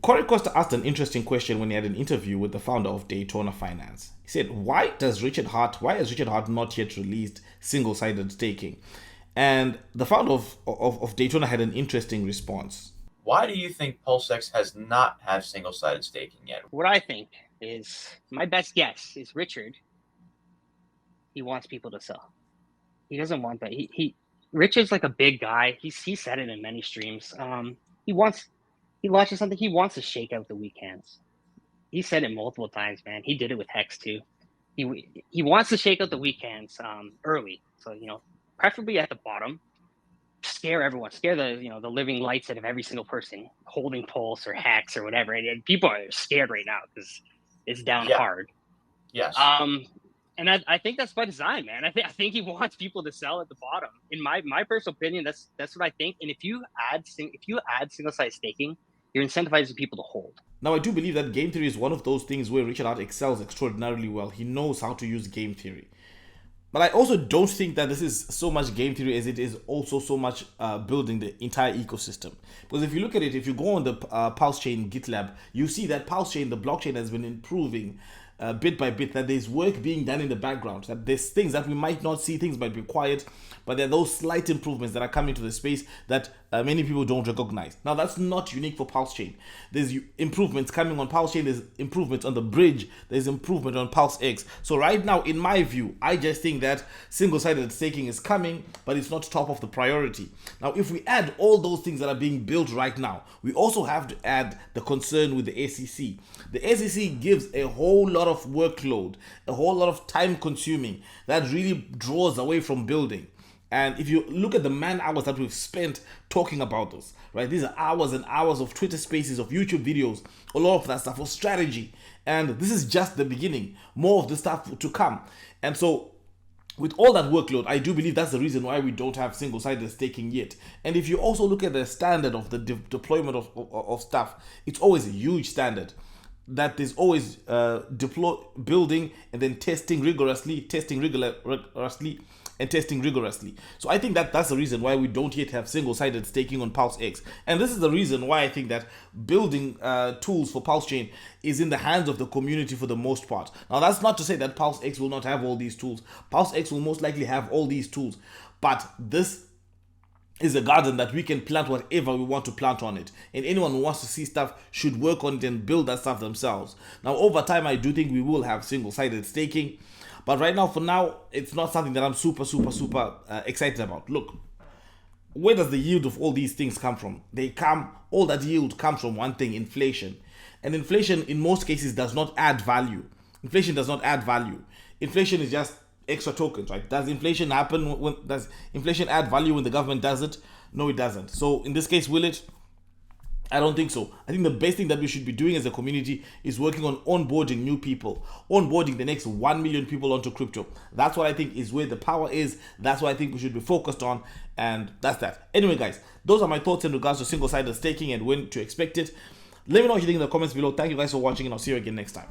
Corey Costa asked an interesting question when he had an interview with the founder of Daytona Finance. He said, why has Richard Hart not yet released single-sided staking? And the founder of Daytona had an interesting response. Why do you think PulseX has not had single-sided staking yet? What I think is, my best guess is Richard. He wants people to sell. He doesn't want that. Richard's like a big guy. He said it in many streams. He launches something. He wants to shake out the weak hands. He said it multiple times, man. He did it with Hex too. He wants to shake out the weak hands early. So, preferably at the bottom. Scare everyone. Scare the living lights out of every single person holding Pulse or Hex or whatever. And people are scared right now because it's down hard. Yes. And I think that's by design, man. I think he wants people to sell at the bottom. In my personal opinion, that's what I think. And if you add single-sided staking, you're incentivizing people to hold. Now, I do believe that game theory is one of those things where Richard Hart excels extraordinarily well. He knows how to use game theory. But I also don't think that this is so much game theory as it is also so much building the entire ecosystem. Because if you look at it, if you go on the Pulse Chain GitLab, you see that Pulse Chain, the blockchain, has been improving bit by bit, that there's work being done in the background, that there's things that we might not see, things might be quiet, but there are those slight improvements that are coming to the space that many people don't recognize. Now, that's not unique for Pulse Chain. There's improvements coming on Pulse Chain, there's improvements on the bridge, there's improvement on PulseX. So right now, in my view, I just think that single-sided staking is coming, but it's not top of the priority. Now, if we add all those things that are being built right now, we also have to add the concern with the SEC. The SEC gives a whole lot of workload, a whole lot of time consuming that really draws away from building. And if you look at the man hours that we've spent talking about this, right? These are hours and hours of Twitter spaces, of YouTube videos, a lot of that stuff for strategy. And this is just the beginning. More of the stuff to come. And so with all that workload, I do believe that's the reason why we don't have single-sided staking yet. And if you also look at the standard of the deployment of stuff, it's always a huge standard. That there's always building and then testing rigorously, and testing rigorously. So I think that that's the reason why we don't yet have single-sided staking on PulseX. And this is the reason why I think that building tools for Pulse Chain is in the hands of the community for the most part. Now, that's not to say that PulseX will not have all these tools. PulseX will most likely have all these tools. But this is a garden that we can plant whatever we want to plant on it. And anyone who wants to see stuff should work on it and build that stuff themselves. Now, over time, I do think we will have single-sided staking. But right now, for now, it's not something that I'm super excited about. Look, where does the yield of all these things come from? All that yield comes from one thing, inflation. And inflation, in most cases, does not add value. Inflation does not add value. Inflation is just extra tokens, right? Does inflation add value when the government does it? No, it doesn't. So in this case, will it? I don't think so. I think the best thing that we should be doing as a community is working on onboarding new people, onboarding the next 1 million people onto crypto. That's what I think is where the power is. That's what I think we should be focused on. And that's that. Anyway, guys, those are my thoughts in regards to single-sided staking and when to expect it. Let me know what you think in the comments below. Thank you guys for watching, and I'll see you again next time.